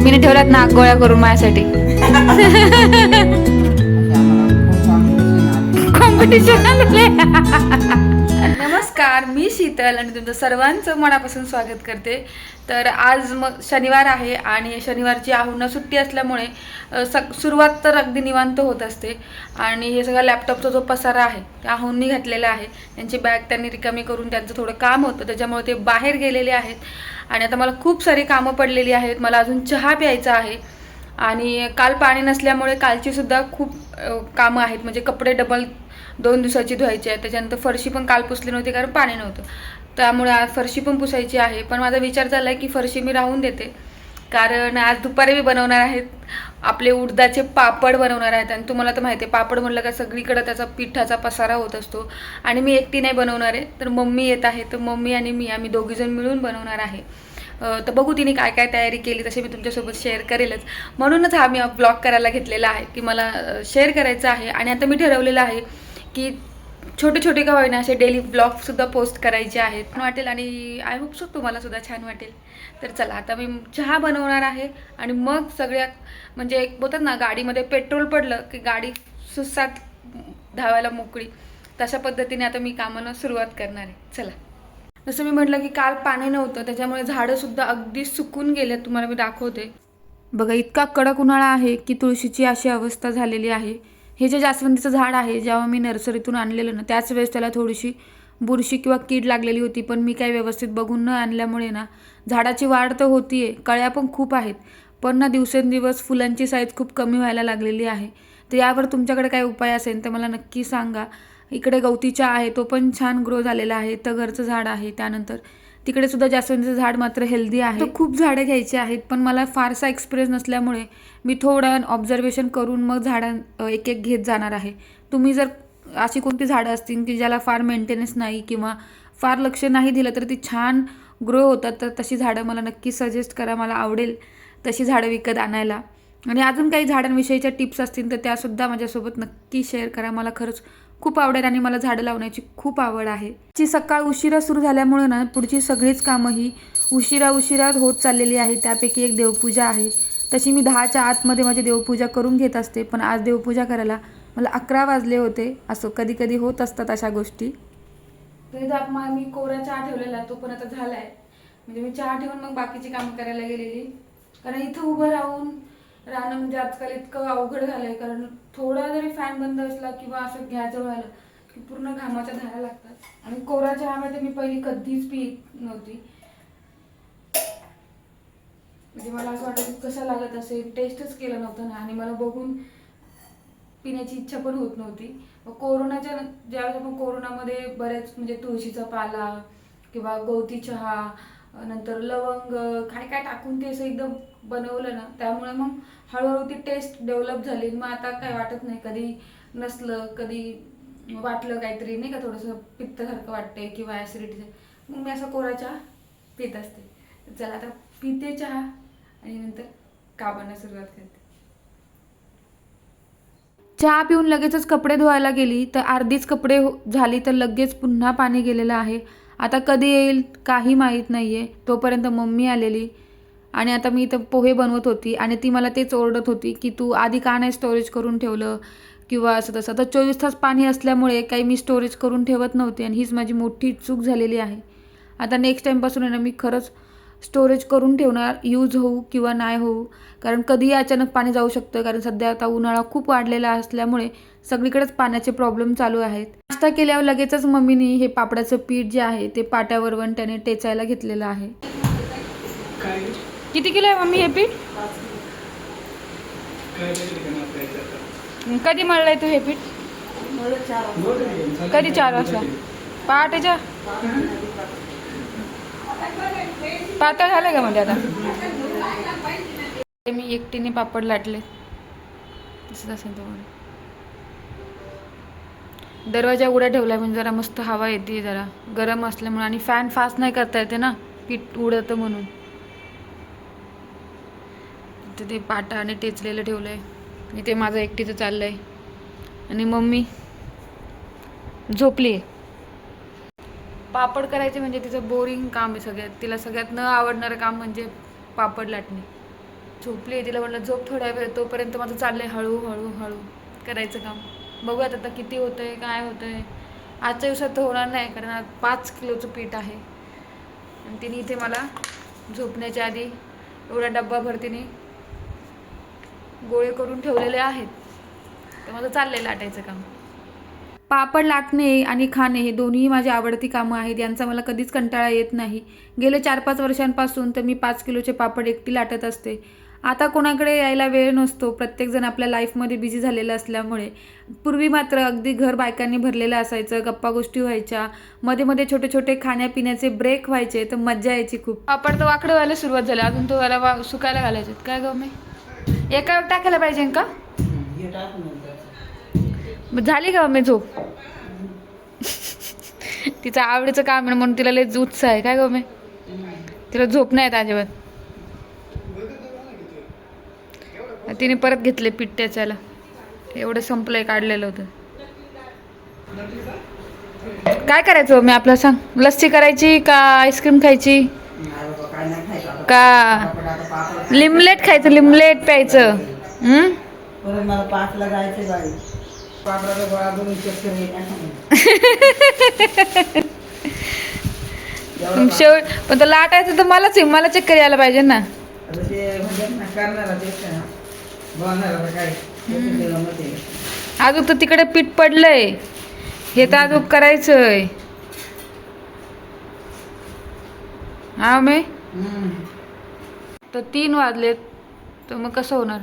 मम्मीने ठेवल्यात नाक गोळ्या करून माझ्यासाठी. कॉम्पिटिशन. नमस्कार, मी शीतल आणि तुमचं सर्वांचं मनापासून स्वागत करते. तर आज मग शनिवार आहे आणि शनिवारची आहूंना सुट्टी असल्यामुळे सुरुवात तर अगदी निवांत होत असते. आणि हे सगळं लॅपटॉपचा जो पसारा आहे त्या आहूंनी घातलेला आहे. त्यांची बॅग त्यांनी रिकामी करून त्यांचं थोडं काम होतं, त्याच्यामुळे ते बाहेर गेलेले आहेत. आणि आता मला खूप सारी कामं पडलेली आहेत. मला अजून चहा प्यायचा आहे आणि काल पाणी नसल्यामुळे कालची सुद्धा खूप कामं आहेत. म्हणजे कपडे डबल 2 दिवसाची धुवायची आहे. त्याच्यानंतर फरशी पण काल पुसली नव्हती कारण पाणी नव्हतं, त्यामुळे आज फरशी पण पुसायची आहे. पण माझा विचार झाला आहे की फरशी मी राहून देते, कारण आज दुपारी मी बनवणार आहेत आपले उडदाचे पापड बनवणार आहेत. आणि तुम्हाला तर माहिती आहे पापड म्हणलं का सगळीकडे त्याचा पिठाचा पसारा होत असतो. आणि मी एकटी नाही बनवणार आहे, तर मम्मी येत आहे. तर मम्मी आणि मी आम्ही दोघीजण मिळून बनवणार आहे. तर बघू तिने काय काय तयारी केली तसे मी तुमच्यासोबत शेअर करेलच. म्हणूनच हा मी ब्लॉग करायला घेतलेला आहे की मला शेअर करायचं आहे. आणि आता मी ठरवलेलं आहे की छोटे छोटे का होईना असे डेली ब्लॉगसुद्धा पोस्ट करायचे आहेत. छान वाटेल आणि आय होप सो तुम्हाला सुद्धा छान वाटेल. तर चला आता मी चहा बनवणार आहे आणि मग सगळ्यात म्हणजे एक बोलतात ना गाडीमध्ये पेट्रोल पडलं की गाडी सुसाट धावायला मोकळी, तशा पद्धतीने आता मी कामाला सुरुवात करणार आहे. चला. जसं मी म्हटलं की काल पाणी नव्हतं, त्याच्यामुळे झाडंसुद्धा अगदी सुकून गेले. तुम्हाला मी दाखवते बघा. इतका कडक उन्हाळा आहे की तुळशीची अशी अवस्था झालेली आहे. हे जे जास्वंदीचं झाड आहे जेव्हा मी नर्सरीतून आणलेलं ना त्याच वेळेस त्याला थोडीशी बुरशी किंवा कीड लागलेली होती, पण मी काही व्यवस्थित बघून न आणल्यामुळे ना झाडाची वाढ तर होती आहे, कळ्या पण खूप आहेत, पण ना दिवसेंदिवस फुलांची साईज खूप कमी व्हायला लागलेली आहे. तर यावर तुमच्याकडे काही उपाय असेल तर मला नक्की सांगा. इकडे गवतीचा आहे तो पण छान ग्रो झालेला आहे, तगरचं झाड आहे, त्यानंतर तिकडे सुद्धा जास्वंदीचं झाड मात्र हेल्दी आहे. तर खूप झाडं घ्यायची आहेत, पण मला फारसा एक्सपिरियन्स नसल्यामुळे मी थोडं ऑब्झर्वेशन करून मग झाडं एक एक घेत जाणार आहे. तुम्ही जर अशी कोणती झाडं असतील की ज्याला फार मेंटेनन्स नाही किंवा फार लक्ष नाही दिलं तर ती छान ग्रो होतात, तर तशी झाडं मला नक्की सजेस्ट करा. मला आवडेल तशी झाडं विकत आणायला. आणि अजून काही झाडांविषयीच्या टिप्स असतील तर त्यासुद्धा माझ्यासोबत नक्की शेअर करा. मला खरंच खूप आवडेल आणि मला झाडं लावण्याची खूप आवड आहे. ची सकाळ उशिरा सुरू झाल्यामुळे ना पुढची सगळीच कामं ही उशिरा होत चाललेली आहे. त्यापैकी एक देवपूजा आहे. तशी मी 10च्या आतमध्ये माझी देवपूजा करून घेत असते, पण आज देवपूजा करायला मला 11 वाजले होते. असं कधी कधी होत असतात अशा गोष्टी. तर मी कोरा चहा ठेवलेला तो पण आता झाला आहे. म्हणजे मी चहा ठेवून मग बाकीची कामं करायला गेलेली, कारण इथं उभं राहून राहणं म्हणजे आजकाल इतकं अवघड झालंय. कारण थोडा जरी फॅन बंद असला किंवा असं घ्यायचं झालं की पूर्ण घामाच्या धारा लागतात. आणि कोरा चहामध्ये मी पहिली कधीच पित नव्हती, म्हणजे मला असं वाटतं की कसं लागत असेल, टेस्टच केलं नव्हतं ना, आणि मला बघून पिण्याची इच्छा पण होत नव्हती. मग कोरोनाच्या ज्यावेळेस आपण कोरोनामध्ये बरेच म्हणजे तुळशीचा पाला किंवा गवती चहा नंतर लवंग काय काय टाकून ते असं एकदम बनवलं ना, त्यामुळे मग हळूहळू ती टेस्ट डेव्हलप झाली. मग आता काय वाटत नाही, कधी नसलं कधी वाटलं काहीतरी नाही का थोडंसं पित्तासारखं वाटतंय किंवा ॲसिडिटीचं, मग मी असं कोरा चहा पित असते. चला आता पिते चहा आणि नंतर कामांना सुरुवात करते. चहा पिऊन लगेचच कपडे धुवायला गेली तर अर्धीच कपडे झाली तर लगेच पुन्हा पाणी गेलेलं आहे. आता कधी येईल काही माहीत नाही आहे. तोपर्यंत मम्मी आलेली आणि आता मी इथं पोहे बनवत होती आणि ती मला तेच ओरडत होती की तू आधी का नाही स्टोरेज करून ठेवलं किंवा असं तसं. तर 24 तास पाणी असल्यामुळे काही मी स्टोरेज करून ठेवत नव्हते आणि हीच माझी मोठी चूक झालेली आहे. आता नेक्स्ट टाईमपासून आहे ना मी खरंच स्टोरेज करून ठेवणार, यूज होऊ किंवा नाही होऊ, कारण कधीही अचानक पाणी जाऊ शकतं. कारण सध्या आता उन्हाळा खूप वाढलेला असल्यामुळे सगळीकडेच पाण्याचे प्रॉब्लेम चालू आहेत. नाश्ता केल्यावर लगेचच मम्मीने हे पापडाचं पीठ जे आहे ते पाट्यावर वंट्याने टेचायला घेतलेलं आहे. किती किलो आहे मम्मी हे पीठ? कधी मळलंय तू हे पीठ? कधी 4 वाजता? पहाटेच्या पातळ झालं का म्हणजे आता? मी एकटीने पापड लाटले. दिसत असेल तुम्हाला. दरवाजा उघडा ठेवलाय म्हणजे जरा मस्त हवा येते, जरा गरम असल्यामुळे, आणि फॅन फास्ट नाही करता येते ना पीठ उडतं म्हणून. ते पाटा आणि टेचलेलं ठेवलंय. इथे माझं एकटीचं चाललंय आणि मम्मी झोपली आहे. पापड करायचे म्हणजे तिचं बोरिंग काम आहे सगळ्यात. तिला सगळ्यात न आवडणारं काम म्हणजे पापड लाटणे. झोपली आहे, तिला म्हटलं झोप थोड्या वेळ, तोपर्यंत माझं चाललंय हळू करायचं काम. बघूयात आता किती होतंय काय होतंय. आजच्या दिवसात तर होणार नाही, कारण आज 5 किलोचं पीठ आहे आणि तिने इथे मला झोपण्याच्या आधी एवढा डब्बाभर तिने गोळे करून ठेवलेले आहेत. तर माझं चाललंय लाटायचं काम. पापड लाटणे आणि खाणे हे दोन्ही माझी आवडती कामं आहेत. यांचा मला कधीच कंटाळा येत नाही. गेले 4-5 वर्षांपासून तर मी 5 किलोचे पापड एकटी लाटत असते. आता कोणाकडे यायला वेळ नसतो, प्रत्येकजण आपल्या लाईफमध्ये बिझी झालेलं असल्यामुळे. पूर्वी मात्र अगदी घर बायकांनी भरलेलं असायचं, गप्पा गोष्टी व्हायच्या, मध्ये मध्ये छोटे छोटे खाण्यापिण्याचे ब्रेक व्हायचे, तर मज्जा यायची खूप. पापड तर वाकडं व्हायला सुरुवात झाली, अजून तो याला सुकायला घालायचे. काय गं मी एका टाकायला पाहिजे का? झाली का मी झोप? तिचं आवडीचं काम आहे म्हणून तिला लय उत्साह आहे. काय गं मी तिला झोप नाही येत अजिबात. तिने परत घेतले पीठ त्याच्याला, एवढं संपलंय, काढलेलं होतं. काय करायचं मी आपलं सांग? लस्सी करायची का आईस्क्रीम खायची का लिमलेट खायचं? लिमलेट प्यायचं. मला 5ला जायचं बाई. शेवट पण तर लाटायचं तर मलाच आहे, मला चक्कर यायला पाहिजे ना. अजून तर तिकडे पीठ पडलंय, हे तर अजून करायचंय. हा मी तर 3 वाजलेत, तर मग कसं होणार?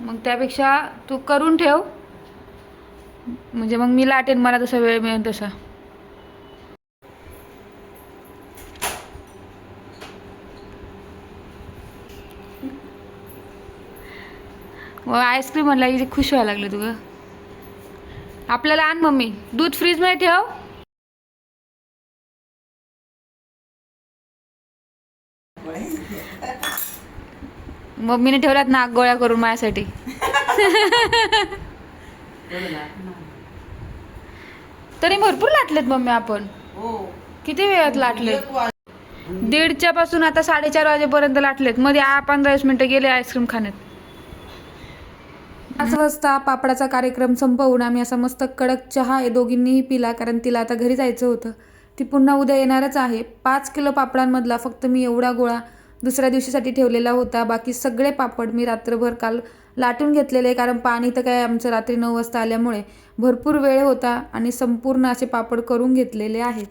मग त्यापेक्षा तू करून ठेव, म्हणजे मग मी लाटेन, मला तसा वेळ मिळेल तसा. मग आईस्क्रीम म्हणला की खुश व्हायला लागले तुझं. आपल्याला आण मम्मी, दूध फ्रीजमध्ये ठेव. मम्मीने ठेवलात नाक गोळ्या करून माझ्यासाठी. तरी भरपूर लाटलेत मम्मी आपण. किती वेळात लाटले? 1:30च्या पासून आता 4:30 वाजेपर्यंत लाटलेत. मध्ये 15-20 मिनिटं गेले आईस्क्रीम खाण्यात. 5 वाजता पापडाचा कार्यक्रम संपवून आम्ही असा मस्त कडक चहा दोघींनीही पिला, कारण तिला आता घरी जायचं होतं. ती पुन्हा उद्या येणारच आहे. 5 किलो पापडांमधला फक्त मी एवढा गोळा दुसऱ्या दिवशीसाठी ठेवलेला होता. बाकी सगळे पापड मी रात्रभर काल लाटून घेतलेले, कारण पाणी तर काय आमचं रात्री 9 वाजता आल्यामुळे भरपूर वेळ होता आणि संपूर्ण असे पापड करून घेतलेले आहेत.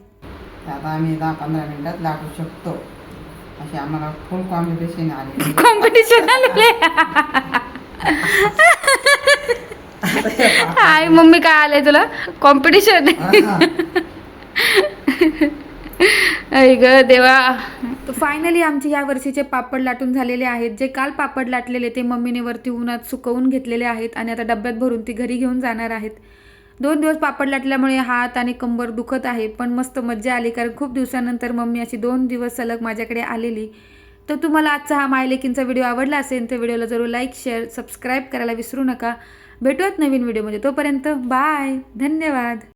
आता आम्ही 10-15 मिनिटात लाटू शकतो, असे आम्हाला फुल कॉम्पिटिशन आले. कॉम्पिटिशन आलेले. आई मम्मी काय आलंय तुला? कॉम्पिटिशन. ऐ ग देवा. तर फायनली आमचे या वर्षीचे पापड लाटून झालेले आहेत. जे काल पापड लाटलेले ते मम्मीने वरती उन्हात सुकवून घेतलेले आहेत आणि आता डब्यात भरून ती घरी घेऊन जाणार आहेत. 2 दिवस पापड लाटल्यामुळे हात आणि कंबर दुखत आहे, पण मस्त मज्जा आली, कारण खूप दिवसानंतर मम्मी अशी 2 दिवस सलग माझ्याकडे आलेली. तर तुम्हाला आजचा हा मायलेकींचा व्हिडिओ आवडला असेल तर व्हिडिओला जरूर लाईक, शेअर, सबस्क्राईब करायला विसरू नका. भेटूयात नवीन व्हिडिओमध्ये. तोपर्यंत बाय, धन्यवाद.